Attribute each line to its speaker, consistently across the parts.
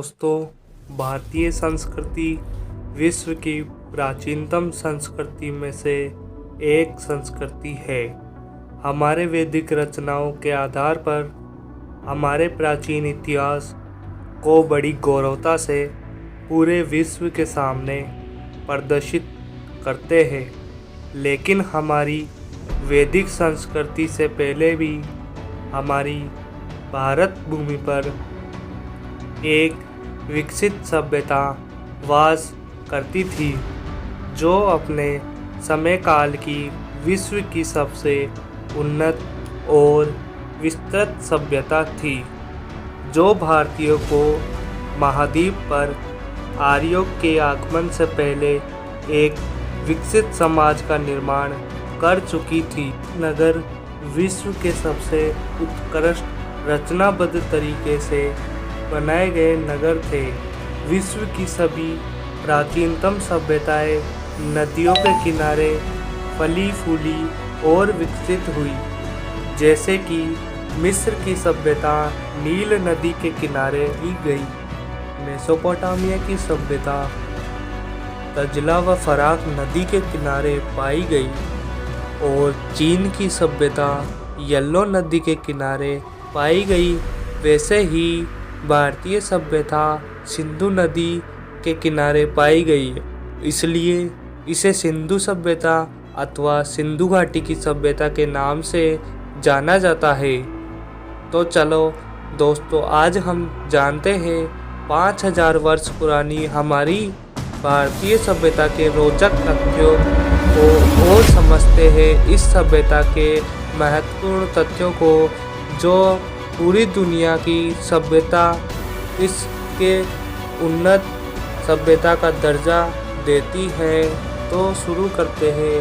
Speaker 1: दोस्तों, भारतीय संस्कृति विश्व की प्राचीनतम संस्कृति में से एक संस्कृति है। हमारे वैदिक रचनाओं के आधार पर हमारे प्राचीन इतिहास को बड़ी गौरवता से पूरे विश्व के सामने प्रदर्शित करते हैं। लेकिन हमारी वैदिक संस्कृति से पहले भी हमारी भारत भूमि पर एक विकसित सभ्यता वास करती थी, जो अपने समय काल की विश्व की सबसे उन्नत और विस्तृत सभ्यता थी, जो भारतीयों को महाद्वीप पर आर्यों के आगमन से पहले एक विकसित समाज का निर्माण कर चुकी थी। नगर विश्व के सबसे उत्कृष्ट रचनाबद्ध तरीके से बनाए गए नगर थे। विश्व की सभी प्राचीनतम सभ्यताएं नदियों के किनारे फली फूली और विकसित हुई, जैसे कि मिस्र की सभ्यता नील नदी के किनारे की गई, मेसोपोटामिया की सभ्यता तजला व फराक नदी के किनारे पाई गई और चीन की सभ्यता येलो नदी के किनारे पाई गई। वैसे ही भारतीय सभ्यता सिंधु नदी के किनारे पाई गई, इसलिए इसे सिंधु सभ्यता अथवा सिंधु घाटी की सभ्यता के नाम से जाना जाता है। तो चलो दोस्तों, आज हम जानते हैं 5000 वर्ष पुरानी हमारी भारतीय सभ्यता के रोचक तथ्यों को और समझते हैं इस सभ्यता के महत्वपूर्ण तथ्यों को, जो पूरी दुनिया की सभ्यता इसके उन्नत सभ्यता का दर्जा देती है। तो शुरू करते हैं।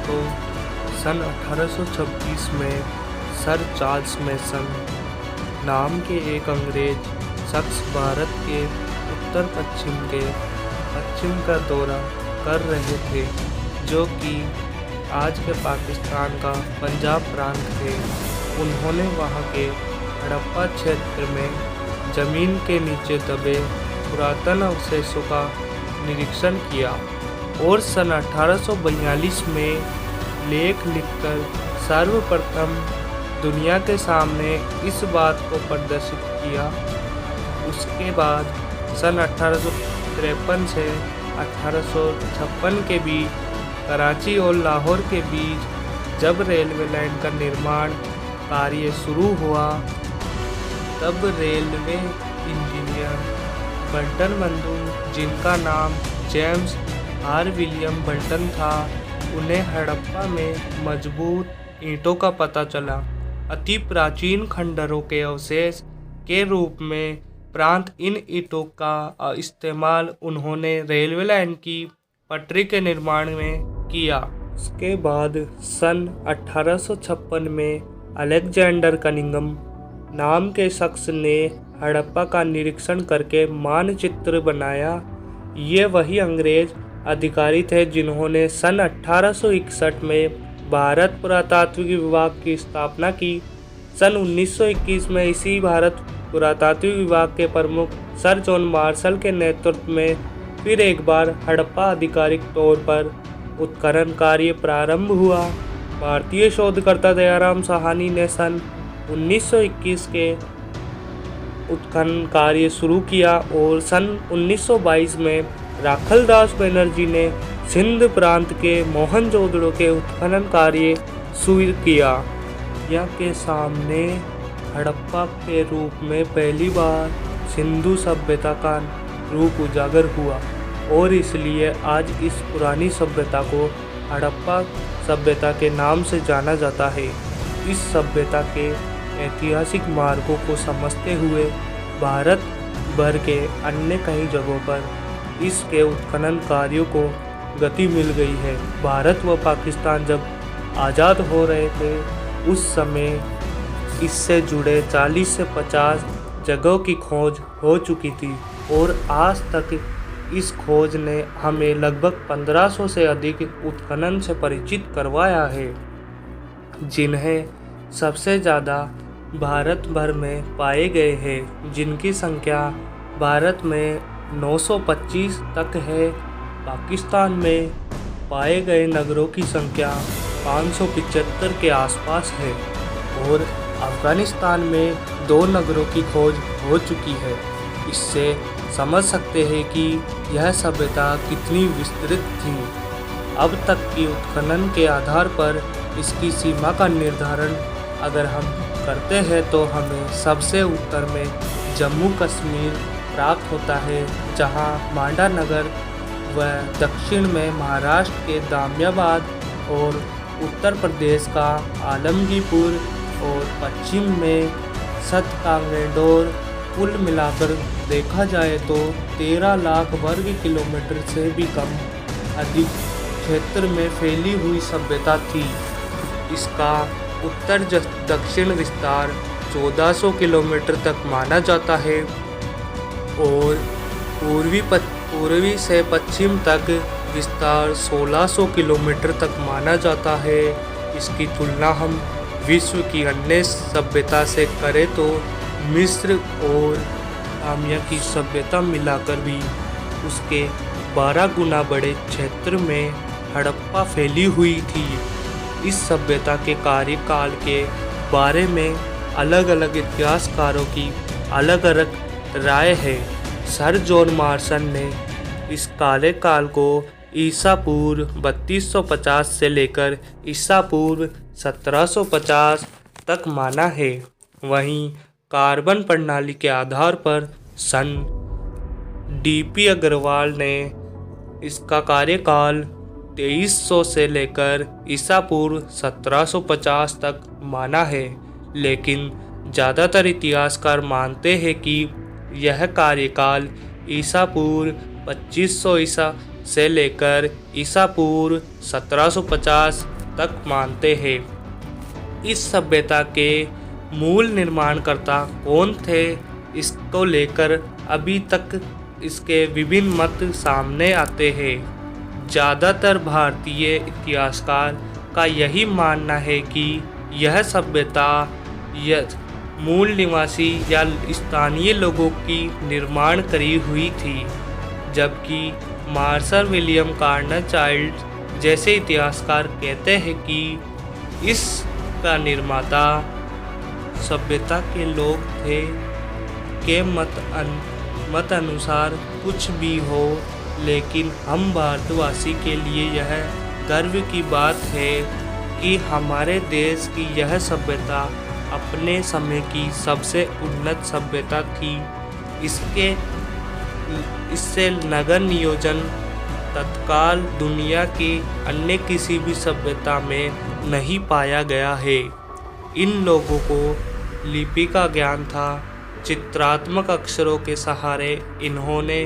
Speaker 1: तो सन 1826 में सर चार्ल्स मेसन नाम के एक अंग्रेज शख्स भारत के उत्तर पश्चिम का दौरा कर रहे थे, जो कि आज के पाकिस्तान का पंजाब प्रांत थे। उन्होंने वहां के हड़प्पा क्षेत्र में जमीन के नीचे दबे पुरातन अवशेषों का निरीक्षण किया और सन 1842 में लेख लिखकर सर्वप्रथम दुनिया के सामने इस बात को प्रदर्शित किया। उसके बाद सन 1853 से 1856 के बीच कराची और लाहौर के बीच जब रेलवे लाइन का निर्माण कार्य शुरू हुआ, तब रेलवे इंजीनियर बल्टन बंधु, जिनका नाम जेम्स आर विलियम बल्टन था, उन्हें हड़प्पा में मजबूत ईंटों का पता चला। अति प्राचीन खंडरों के अवशेष के रूप में प्रांत इन ईंटों का इस्तेमाल उन्होंने रेलवे लाइन की पटरी के निर्माण में किया। उसके बाद सन 1856 में अलेक्जेंडर कनिंघम नाम के शख्स ने हड़प्पा का निरीक्षण करके मानचित्र बनाया। ये वही अंग्रेज अधिकारी थे जिन्होंने सन 1861 में भारत पुरातात्विक विभाग की स्थापना की। सन 1921 में इसी भारत पुरातात्विक विभाग के प्रमुख सर जॉन मार्शल के नेतृत्व में फिर एक बार हड़प्पा आधिकारिक तौर पर उत्खनन कार्य प्रारंभ हुआ। भारतीय शोधकर्ता दयाराम साहनी ने सन 1921 के उत्खनन कार्य शुरू किया और सन 1922 में राखलदास बनर्जी ने सिंध प्रांत के मोहनजोदड़ो के उत्खनन कार्य शुरू किया। यह के सामने हड़प्पा के रूप में पहली बार सिंधु सभ्यता का रूप उजागर हुआ और इसलिए आज इस पुरानी सभ्यता को हड़प्पा सभ्यता के नाम से जाना जाता है। इस सभ्यता के ऐतिहासिक मार्गों को समझते हुए भारत भर के अन्य कई जगहों पर इसके उत्खनन कार्यों को गति मिल गई है। भारत व पाकिस्तान जब आज़ाद हो रहे थे, उस समय इससे जुड़े 40 से 50 जगहों की खोज हो चुकी थी और आज तक इस खोज ने हमें लगभग 1500 से अधिक उत्खनन से परिचित करवाया है। जिन्हें सबसे ज़्यादा भारत भर में पाए गए हैं, जिनकी संख्या भारत में 925 तक है। पाकिस्तान में पाए गए नगरों की संख्या 575 के आसपास है और अफ़गानिस्तान में 2 नगरों की खोज हो चुकी है। इससे समझ सकते हैं कि यह सभ्यता कितनी विस्तृत थी। अब तक की उत्खनन के आधार पर इसकी सीमा का निर्धारण अगर हम करते हैं तो हमें सबसे उत्तर में जम्मू कश्मीर प्राप्त होता है, जहां मांडा नगर व दक्षिण में महाराष्ट्र के दाम्याबाद और उत्तर प्रदेश का आलमगीरपुर और पश्चिम में सतकांगेडोर। कुल मिलाकर देखा जाए तो 13 लाख वर्ग किलोमीटर से भी कम अधिक क्षेत्र में फैली हुई सभ्यता थी। इसका उत्तर दक्षिण विस्तार 1400 किलोमीटर तक माना जाता है और पूर्वी से पश्चिम तक विस्तार 1600 किलोमीटर तक माना जाता है। इसकी तुलना हम विश्व की अन्य सभ्यता से करें तो मिस्र और आमिया की सभ्यता मिलाकर भी उसके 12 गुना बड़े क्षेत्र में हड़प्पा फैली हुई थी। इस सभ्यता के कार्यकाल के बारे में अलग अलग इतिहासकारों की अलग अलग राय है। सर जॉन मार्शन ने इस कार्यकाल को ईसा पूर्व 3250 से लेकर ईसा पूर्व 1750 तक माना है। वहीं कार्बन प्रणाली के आधार पर सन डी.पी. अग्रवाल ने इसका कार्यकाल 2300 से लेकर ईसा पूर्व 1750 तक माना है, लेकिन ज़्यादातर इतिहासकार मानते हैं कि यह कार्यकाल ईसा पूर्व 2500 ईसा से लेकर ईसा पूर्व 1750 तक मानते हैं। इस सभ्यता के मूल निर्माणकर्ता कौन थे, इसको लेकर अभी तक इसके विभिन्न मत सामने आते हैं। ज़्यादातर भारतीय इतिहासकार का यही मानना है कि यह सभ्यता मूल निवासी या स्थानीय लोगों की निर्माण करी हुई थी, जबकि मार्शल विलियम कार्टर चाइल्ड जैसे इतिहासकार कहते हैं कि इसका निर्माता सभ्यता के लोग थे। के मत अनुसार कुछ भी हो, लेकिन हम भारतवासी के लिए यह गर्व की बात है कि हमारे देश की यह सभ्यता अपने समय की सबसे उन्नत सभ्यता थी। इससे नगर नियोजन तत्काल दुनिया की अन्य किसी भी सभ्यता में नहीं पाया गया है। इन लोगों को लिपि का ज्ञान था। चित्रात्मक अक्षरों के सहारे इन्होंने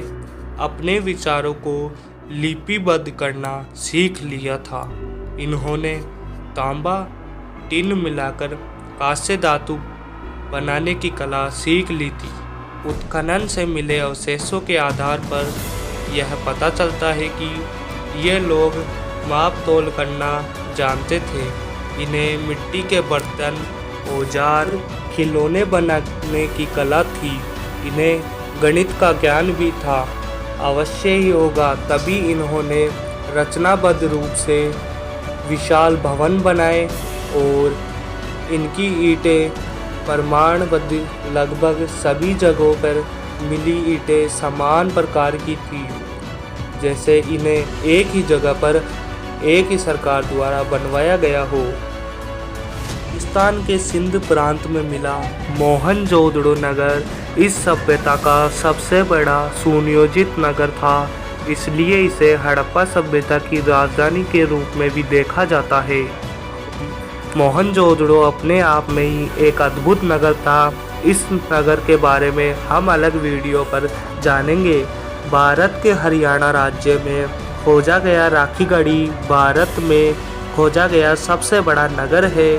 Speaker 1: अपने विचारों को लिपिबद्ध करना सीख लिया था। इन्होंने तांबा टिन मिलाकर कांस्य धातु बनाने की कला सीख ली थी। उत्खनन से मिले अवशेषों के आधार पर यह पता चलता है कि ये लोग माप तोल करना जानते थे। इन्हें मिट्टी के बर्तन, औजार, खिलौने बनाने की कला थी। इन्हें गणित का ज्ञान भी था। अवश्य ही होगा, तभी इन्होंने रचनाबद्ध रूप से विशाल भवन बनाए और इनकी ईंटें प्रमाणबद्ध लगभग सभी जगहों पर मिली ईंटें समान प्रकार की थी, जैसे इन्हें एक ही जगह पर एक ही सरकार द्वारा बनवाया गया हो। पाकिस्तान के सिंध प्रांत में मिला मोहनजोदड़ो नगर इस सभ्यता का सबसे बड़ा सुनियोजित नगर था, इसलिए इसे हड़प्पा सभ्यता की राजधानी के रूप में भी देखा जाता है। मोहनजोदड़ो अपने आप में ही एक अद्भुत नगर था। इस नगर के बारे में हम अलग वीडियो पर जानेंगे। भारत के हरियाणा राज्य में खोजा गया राखीगढ़ी भारत में खोजा गया सबसे बड़ा नगर है।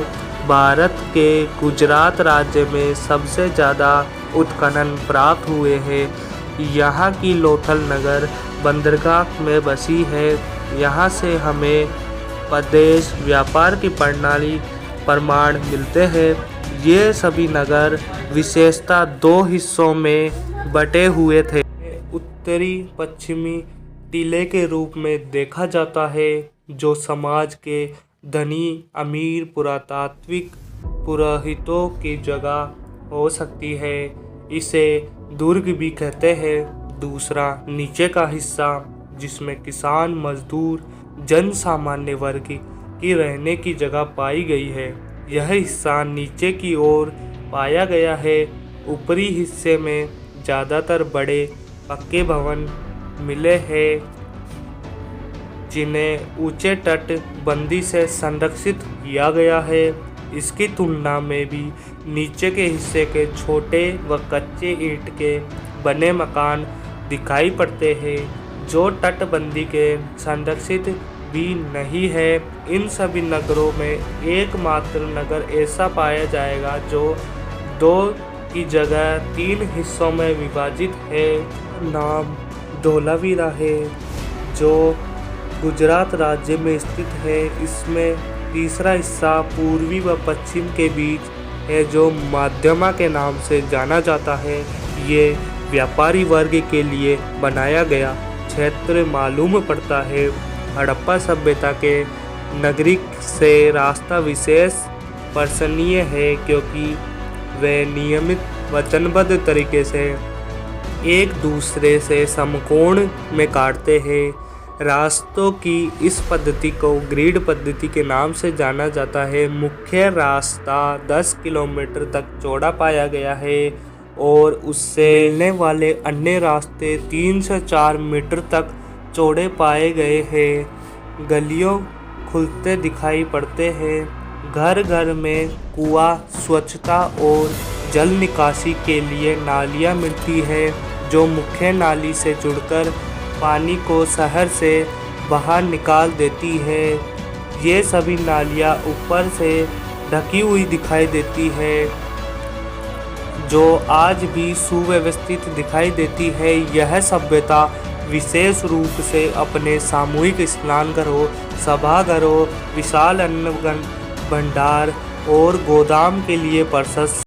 Speaker 1: भारत के गुजरात राज्य में सबसे ज़्यादा उत्खनन प्राप्त हुए हैं। यहाँ की लोथल नगर बंदरगाह में बसी है। यहाँ से हमें प्रदेश व्यापार की प्रणाली प्रमाण मिलते हैं। ये सभी नगर विशेषतः 2 हिस्सों में बटे हुए थे। उत्तरी पश्चिमी टीले के रूप में देखा जाता है, जो समाज के धनी अमीर पुरातात्विक पुरोहितों की जगह हो सकती है। इसे दुर्ग भी कहते हैं। दूसरा नीचे का हिस्सा, जिसमें किसान मजदूर जन सामान्य वर्ग की रहने की जगह पाई गई है, यह हिस्सा नीचे की ओर पाया गया है। ऊपरी हिस्से में ज़्यादातर बड़े पक्के भवन मिले हैं, जिन्हें ऊंचे तटबंदी से संरक्षित किया गया है। इसकी तुलना में भी नीचे के हिस्से के छोटे व कच्चे ईंट के बने मकान दिखाई पड़ते हैं, जो तटबंदी के संरक्षित भी नहीं है। इन सभी नगरों में एकमात्र नगर ऐसा पाया जाएगा जो 2 की जगह 3 हिस्सों में विभाजित है। नाम धोलावीरा है, जो गुजरात राज्य में स्थित है। इसमें तीसरा हिस्सा पूर्वी व पश्चिम के बीच है, जो माध्यमा के नाम से जाना जाता है। ये व्यापारी वर्ग के लिए बनाया गया क्षेत्र मालूम पड़ता है। हड़प्पा सभ्यता के नागरिक से रास्ता विशेष प्रशंसनीय है, क्योंकि वे नियमित वचनबद्ध तरीके से एक दूसरे से समकोण में काटते हैं। रास्तों की इस पद्धति को ग्रिड पद्धति के नाम से जाना जाता है। मुख्य रास्ता 10 किलोमीटर तक चौड़ा पाया गया है और उससे मिलने वाले अन्य रास्ते 3 से 4 मीटर तक चौड़े पाए गए हैं। गलियों खुलते दिखाई पड़ते हैं। घर घर में कुआं, स्वच्छता और जल निकासी के लिए नालियां मिलती है, जो मुख्य नाली से जुड़कर पानी को शहर से बाहर निकाल देती है। ये सभी नालियां ऊपर से ढकी हुई दिखाई देती है, जो आज भी सुव्यवस्थित दिखाई देती है। यह सभ्यता विशेष रूप से अपने सामूहिक स्नानघरों, सभाघरों, विशाल अन्न भंडार और गोदाम के लिए प्रशस्त